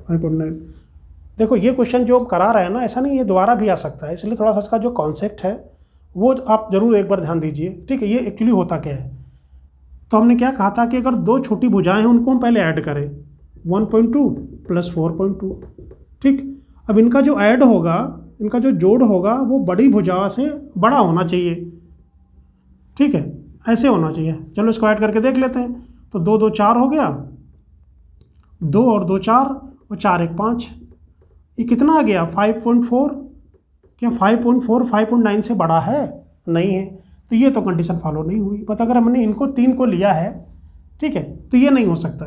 5.9। देखो ये क्वेश्चन जो हम करा रहे हैं ना, ऐसा नहीं, ये दोबारा भी आ सकता है, इसलिए थोड़ा सा इसका जो कॉन्सेप्ट है वो आप जरूर एक बार ध्यान दीजिए। ठीक है, ये एक्चुअली होता क्या है, तो हमने क्या कहा था कि अगर 2 छोटी भुजाएं हैं उनको हम पहले ऐड करें, 1.2 प्लस 4.2। ठीक, अब इनका जो ऐड होगा, इनका जो जोड़ होगा वो बड़ी भुजा से बड़ा होना चाहिए। ठीक है, ऐसे होना चाहिए। चलो इसको ऐड करके देख लेते हैं। तो 2 2 4 हो गया, 2 और 2 4 और 4 1 5। ये कितना आ गया, 5.4। क्या 5.4 5.9 से बड़ा है? नहीं है, तो ये तो कंडीशन फॉलो नहीं हुई। बट अगर हमने इनको 3 को लिया है, ठीक है, तो ये नहीं हो सकता,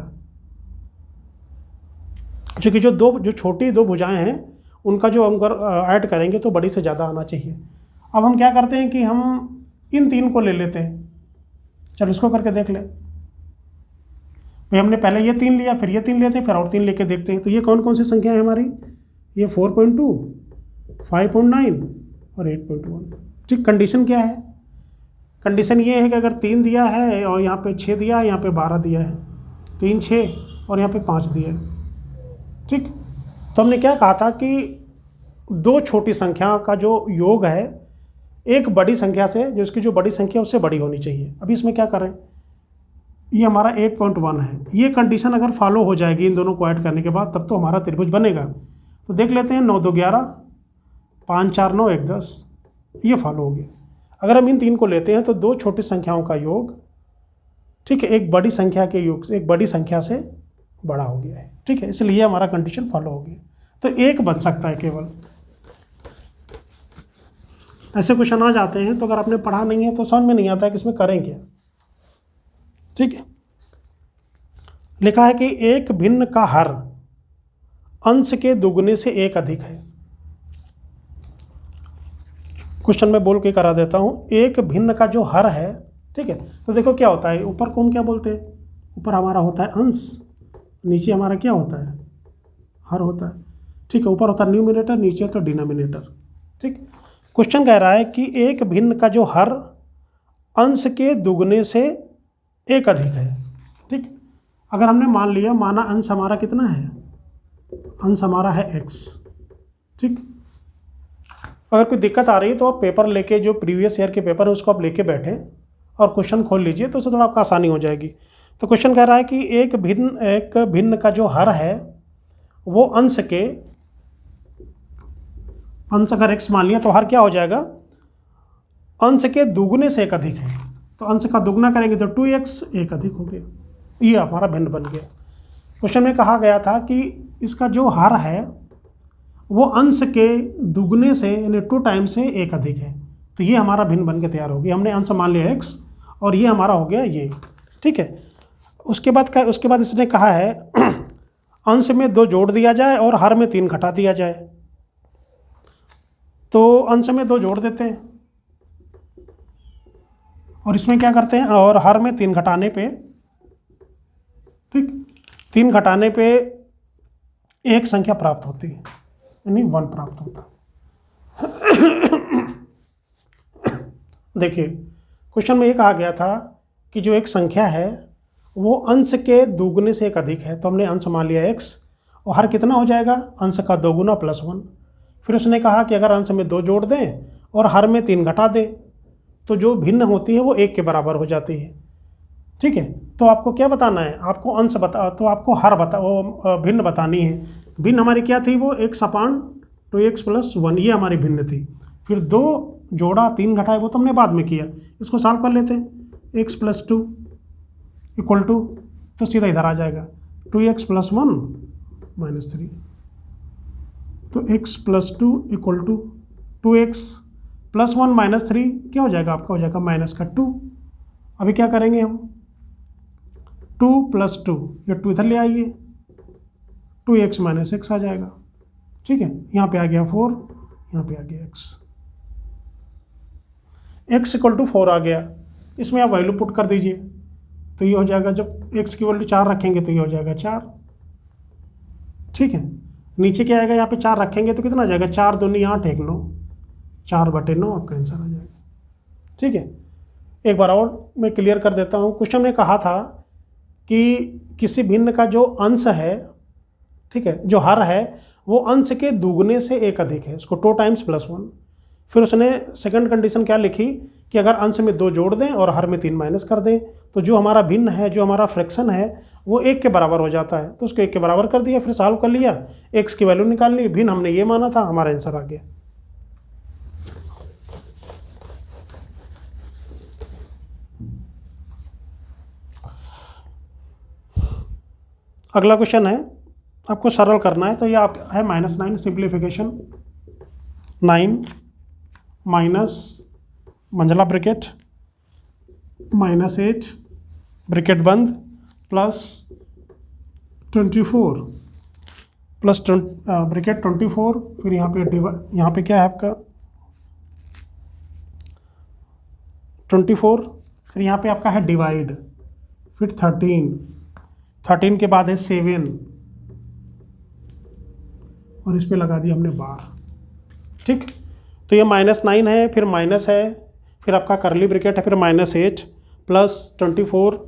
क्योंकि जो छोटी 2 भुजाएं हैं उनका जो हम ऐड करेंगे तो बड़ी से ज़्यादा आना चाहिए। अब हम क्या करते हैं कि हम इन 3 को ले लेते हैं। चलो इसको करके देख ले। भाई हमने पहले ये 3 लिया, फिर ये 3 लेते हैं, फिर और 3 लेके देखते हैं। तो ये कौन कौन सी संख्या है हमारी, ये 4.2, 5.9 और 8.1। ठीक, कंडीशन क्या है, कंडीशन ये है कि अगर 3 दिया है और यहाँ पे 6 दिया है, यहाँ पे 12 दिया है, 3 6 और यहाँ पे 5 दिया है। ठीक, तो हमने क्या कहा था कि 2 छोटी संख्या का जो योग है एक बड़ी संख्या से, जो इसकी जो बड़ी संख्या उससे बड़ी होनी चाहिए। अभी इसमें क्या करें, ये हमारा 8.1 है। ये कंडीशन अगर फॉलो हो जाएगी इन दोनों को ऐड करने के बाद, तब तो हमारा त्रिभुज बनेगा। तो देख लेते हैं, 9 2 11, 5 4 9 1 10, ये फॉलो हो गया। अगर हम इन 3 को लेते हैं तो 2 छोटी संख्याओं का योग, ठीक है, एक बड़ी संख्या के योग से, एक बड़ी संख्या से बड़ा हो गया है। ठीक है, इसलिए हमारा कंडीशन फॉलो हो गया। तो 1 बन सकता है केवल। ऐसे क्वेश्चन आ जाते हैं, तो अगर आपने पढ़ा नहीं है तो समझ में नहीं आता है कि इसमें करें क्या। ठीक है, लिखा है कि एक भिन्न का हर अंश के दुगने से 1 अधिक है। क्वेश्चन में बोल के करा देता हूं, एक भिन्न का जो हर है, ठीक है, तो देखो क्या होता है, ऊपर को हम क्या बोलते हैं, ऊपर हमारा होता है अंश, नीचे हमारा क्या होता है, हर होता है। ठीक है, ऊपर होता है न्यूमिनेटर, नीचे तो डिनोमिनेटर। ठीक, क्वेश्चन कह रहा है कि एक भिन्न का जो हर अंश के दुगने से 1 अधिक है। ठीक, अगर हमने मान लिया, माना अंश हमारा कितना है अंश हमारा है x। ठीक, अगर कोई दिक्कत आ रही है तो आप पेपर लेके, जो प्रीवियस ईयर के पेपर है उसको आप लेके बैठे और क्वेश्चन खोल लीजिए, तो उससे थोड़ा आपका आसानी हो जाएगी। तो क्वेश्चन कह रहा है कि एक भिन्न का जो हर है वो अंश अगर x मान लिया तो हर क्या हो जाएगा, अंश के दुगने से एक अधिक है। तो अंश का दुगना करेंगे तो 2x, एक अधिक हो गया, ये हमारा भिन्न बन गया। क्वेश्चन में कहा गया था कि इसका जो हर है वो अंश के दुगने से यानी 2 टाइम्स से एक अधिक है, तो ये हमारा भिन्न बन के तैयार हो गया। हमने अंश मान लिया x और ये हमारा हो गया ये। ठीक है, उसके बाद इसने कहा है अंश में 2 जोड़ दिया जाए और हर में 3 घटा दिया जाए। तो अंश में 2 जोड़ देते हैं और इसमें क्या करते हैं, और हर में 3 घटाने पे, ठीक, 3 घटाने पे एक संख्या प्राप्त होती है, यानी 1 प्राप्त होता है। देखिए क्वेश्चन में ये कहा गया था कि जो एक संख्या है वो अंश के दुगने से एक अधिक है, तो हमने अंश मान लिया x और हर कितना हो जाएगा, अंश का दोगुना प्लस 1। फिर उसने कहा कि अगर अंश में 2 जोड़ दें और हर में 3 घटा दें तो जो भिन्न होती है वो 1 के बराबर हो जाती है। ठीक है, तो आपको क्या बताना है, आपको अंश तो आपको वो भिन्न बतानी है। भिन्न हमारी क्या थी, वो x अपान 2x प्लस 1, ये हमारी भिन्न थी। फिर 2 जोड़ा 3 घटाए वो तो हमने बाद में किया, इसको सॉल्व कर लेते हैं। x प्लस 2 इक्वल टू, तो सीधा इधर आ जाएगा 2x प्लस 1 माइनस 3, तो x plus 2 equal to 2x plus 1 minus 3 क्या हो जाएगा, आपका हो जाएगा माइनस का 2। अभी क्या करेंगे हम, 2 प्लस 2, ये 2 इधर ले आइए, 2x माइनस x आ जाएगा। ठीक है, यहाँ पे आ गया 4, यहाँ पे आ गया x इक्वल टू 4 आ गया। इसमें आप वैल्यू पुट कर दीजिए, तो ये हो जाएगा, जब x की वैल्यू 4 रखेंगे तो ये हो जाएगा 4। ठीक है, नीचे क्या आएगा, यहाँ पे 4 रखेंगे तो कितना आ जाएगा, 4 दूनी 8, 1 9, 4/9 आपका आंसर आ जाएगा। ठीक है, एक बार और मैं क्लियर कर देता हूँ। क्वेश्चन में कहा था कि किसी भिन्न का जो अंश है, ठीक है, जो हर है वो अंश के दुगने से एक अधिक है, उसको 2 टाइम्स प्लस 1। फिर उसने सेकंड कंडीशन क्या लिखी कि अगर अंश में 2 जोड़ दें और हर में 3 माइनस कर दें तो जो हमारा भिन्न है, जो हमारा फ्रैक्शन है वो 1 के बराबर हो जाता है। तो उसको 1 के बराबर कर दिया, फिर सॉल्व कर लिया, x की वैल्यू निकाल ली, भिन्न हमने ये माना था, हमारा आंसर आ गया। अगला क्वेश्चन है, आपको सरल करना है, तो ये आप है -9 सिंप्लीफिकेशन, 9 माइनस मंझला ब्रैकेट -8 ब्रैकेट बंद प्लस 24 प्लस ब्रैकेट 24, फिर यहाँ पे क्या है आपका 24, फिर यहाँ पे आपका है डिवाइड, फिर 13 के बाद है 7 और इस पे लगा दिया हमने बार। ठीक, तो ये -9 है, फिर माइनस है, फिर आपका करली ब्रैकेट है, फिर -8 प्लस 24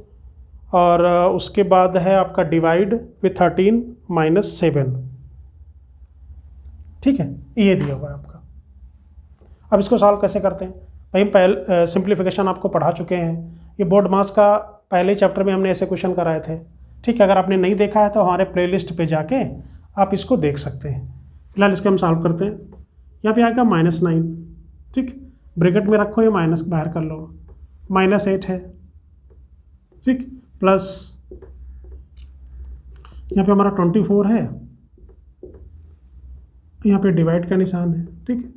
और उसके बाद है आपका डिवाइड विथ 13 माइनस 7। ठीक है, ये दिया हुआ है आपका। अब इसको सॉल्व कैसे करते हैं भाई, हम पहले सिंप्लीफिकेशन आपको पढ़ा चुके हैं, ये बोर्ड मास का पहले चैप्टर में हमने ऐसे क्वेश्चन कराए थे। ठीक है, अगर आपने नहीं देखा है तो हमारे प्लेलिस्ट पे जाके आप इसको देख सकते हैं। फिलहाल इसको हम सॉल्व करते हैं। यहाँ पे आएगा -9, ठीक, ब्रैकेट में रखो, ये माइनस बाहर कर लो, -8 है, ठीक, प्लस यहाँ पे हमारा 24 है, यहाँ पे डिवाइड का निशान है। ठीक है,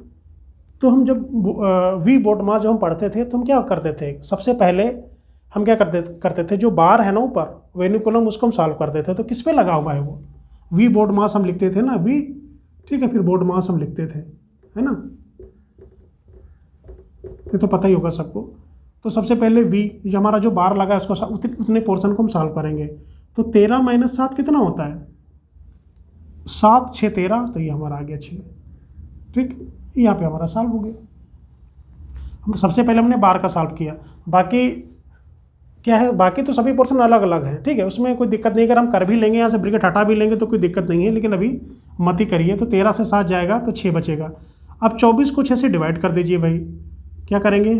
तो हम जब वी बोर्ड मास जब हम पढ़ते थे तो हम क्या करते थे, सबसे पहले हम क्या करते थे, जो बार है ना ऊपर वेनिकुलम, उसको हम सॉल्व करते थे। तो किस पे लगा हुआ है वो, वी बोर्ड मास हम लिखते थे ना, वी, ठीक है, फिर बोर्ड मास हम लिखते थे, है ना, ये तो पता ही होगा सबको। तो सबसे पहले वी, जो हमारा जो बार लगा है उसको उतने पोर्शन को हम सॉल्व करेंगे। तो 13 माइनस 7 कितना होता है, 7 6 13, तो ये हमारा आ गया 6। ठीक, यहाँ पे हमारा सॉल्व हो गया। हम सबसे पहले हमने बार का सॉल्व किया, बाकी क्या है, बाकी तो सभी पोर्शन अलग अलग हैं, ठीक है, उसमें कोई दिक्कत नहीं। अगर हम कर भी लेंगे, यहाँ से ब्रैकेट हटा भी लेंगे तो कोई दिक्कत नहीं है, लेकिन अभी मत ही करिए। तो 13 से 7 जाएगा तो 6 बचेगा। अब 24 को 6 से डिवाइड कर दीजिए भाई। क्या करेंगे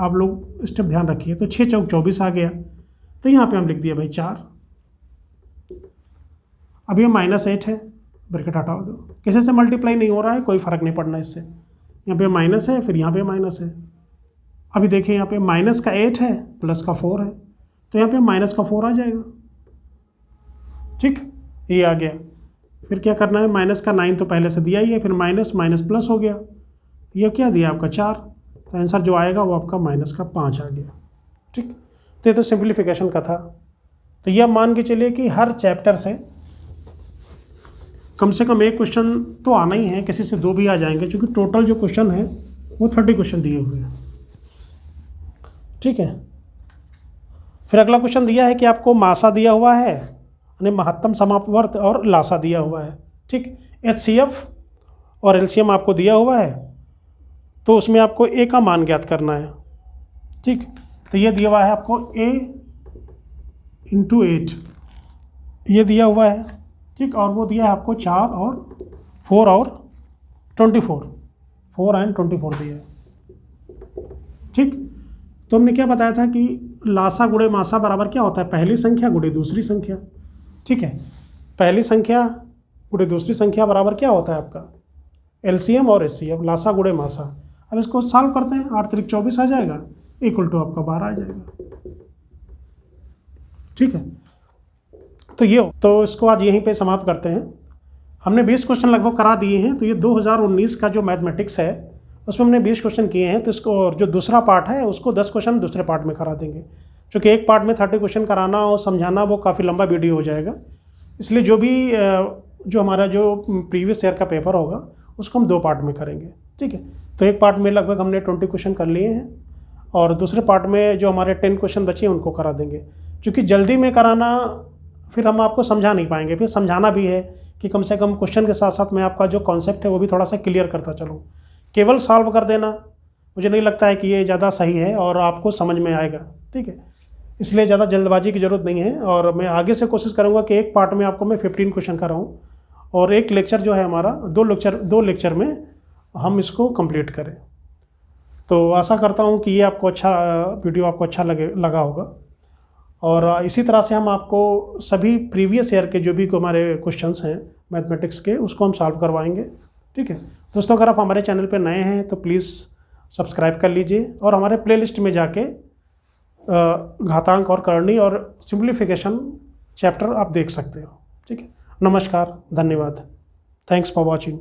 आप लोग, स्टेप ध्यान रखिए। तो 6 चौक 24 आ गया, तो यहाँ पे हम लिख दिया भाई 4। अब ये -8 है, ब्रैकेट हटा दो। किसी से मल्टीप्लाई नहीं हो रहा है, कोई फ़र्क नहीं पड़ना इससे। यहाँ पे माइनस है, फिर यहाँ पे माइनस है। अभी देखिए यहाँ पे -8 है, +4 है, तो यहाँ पे -4 आ जाएगा। ठीक, ये आ गया। फिर क्या करना है, -9 तो पहले से दिया ही है, फिर माइनस माइनस प्लस हो गया। ये क्या दिया आपका 4, तो आंसर जो आएगा वो आपका -5 आ गया। ठीक, तो ये तो सिंप्लीफिकेशन का था। तो यह मान के चलिए कि हर चैप्टर से कम एक क्वेश्चन तो आना ही है, किसी से 2 भी आ जाएंगे, क्योंकि टोटल जो क्वेश्चन है वो 30 क्वेश्चन दिए हुए हैं। ठीक है, फिर अगला क्वेश्चन दिया है कि आपको मासा दिया हुआ है, यानी महत्तम समापवर्त, और लासा दिया हुआ है। ठीक, HCF और LCM आपको दिया हुआ है, तो उसमें आपको A का मान ज्ञात करना है। ठीक, तो ये दिया हुआ है आपको A × 8, ये दिया हुआ है। ठीक, और वो दिया है आपको 4 और 4 और 24, 4 एंड 24 दिया है। ठीक, तो हमने क्या बताया था कि लासा गुणे मासा बराबर क्या होता है, पहली संख्या गुणे दूसरी संख्या। ठीक है, पहली संख्या गुणे दूसरी संख्या बराबर क्या होता है आपका LCM और HCF, लासा गुणे मासा। अब इसको सॉल्व करते हैं, 8 × 24 आ जाएगा, = आपका 12 आ जाएगा। ठीक है, तो ये तो इसको आज यहीं पे समाप्त करते हैं। हमने 20 क्वेश्चन लगभग करा दिए हैं। तो ये 2019 का जो मैथमेटिक्स है उसमें हमने 20 क्वेश्चन किए हैं। तो इसको, और जो दूसरा पार्ट है उसको 10 क्वेश्चन दूसरे पार्ट में करा देंगे, क्योंकि एक पार्ट में 30 क्वेश्चन कराना और समझाना वो काफ़ी लंबा वीडियो हो जाएगा। इसलिए जो हमारा जो प्रीवियस ईयर का पेपर होगा उसको हम 2 पार्ट में करेंगे। ठीक है, तो एक पार्ट में लगभग हमने 20 क्वेश्चन कर लिए हैं, और दूसरे पार्ट में जो हमारे 10 क्वेश्चन बचे हैं उनको करा देंगे। क्योंकि जल्दी में कराना फिर हम आपको समझा नहीं पाएंगे, फिर समझाना भी है कि कम से कम क्वेश्चन के साथ साथ मैं आपका जो कॉन्सेप्ट है वो भी थोड़ा सा क्लियर करता चलूँ। केवल सॉल्व कर देना मुझे नहीं लगता है कि ये ज़्यादा सही है और आपको समझ में आएगा। ठीक है, इसलिए ज़्यादा जल्दबाजी की ज़रूरत नहीं है, और मैं आगे से कोशिश करूँगा कि एक पार्ट में आपको मैं 15 क्वेश्चन कराऊँ, और एक लेक्चर जो है हमारा 2 लेक्चर में हम इसको कंप्लीट करें। तो आशा करता हूँ कि ये आपको वीडियो आपको अच्छा लगा होगा, और इसी तरह से हम आपको सभी प्रीवियस ईयर के जो भी हमारे क्वेश्चंस हैं मैथमेटिक्स के उसको हम सॉल्व करवाएंगे। ठीक है दोस्तों, अगर आप हमारे चैनल पर नए हैं तो प्लीज़ सब्सक्राइब कर लीजिए, और हमारे प्लेलिस्ट में जाके घातांक और करणी और सिंप्लीफिकेशन चैप्टर आप देख सकते हो। ठीक है, नमस्कार, धन्यवाद, थैंक्स फॉर वॉचिंग।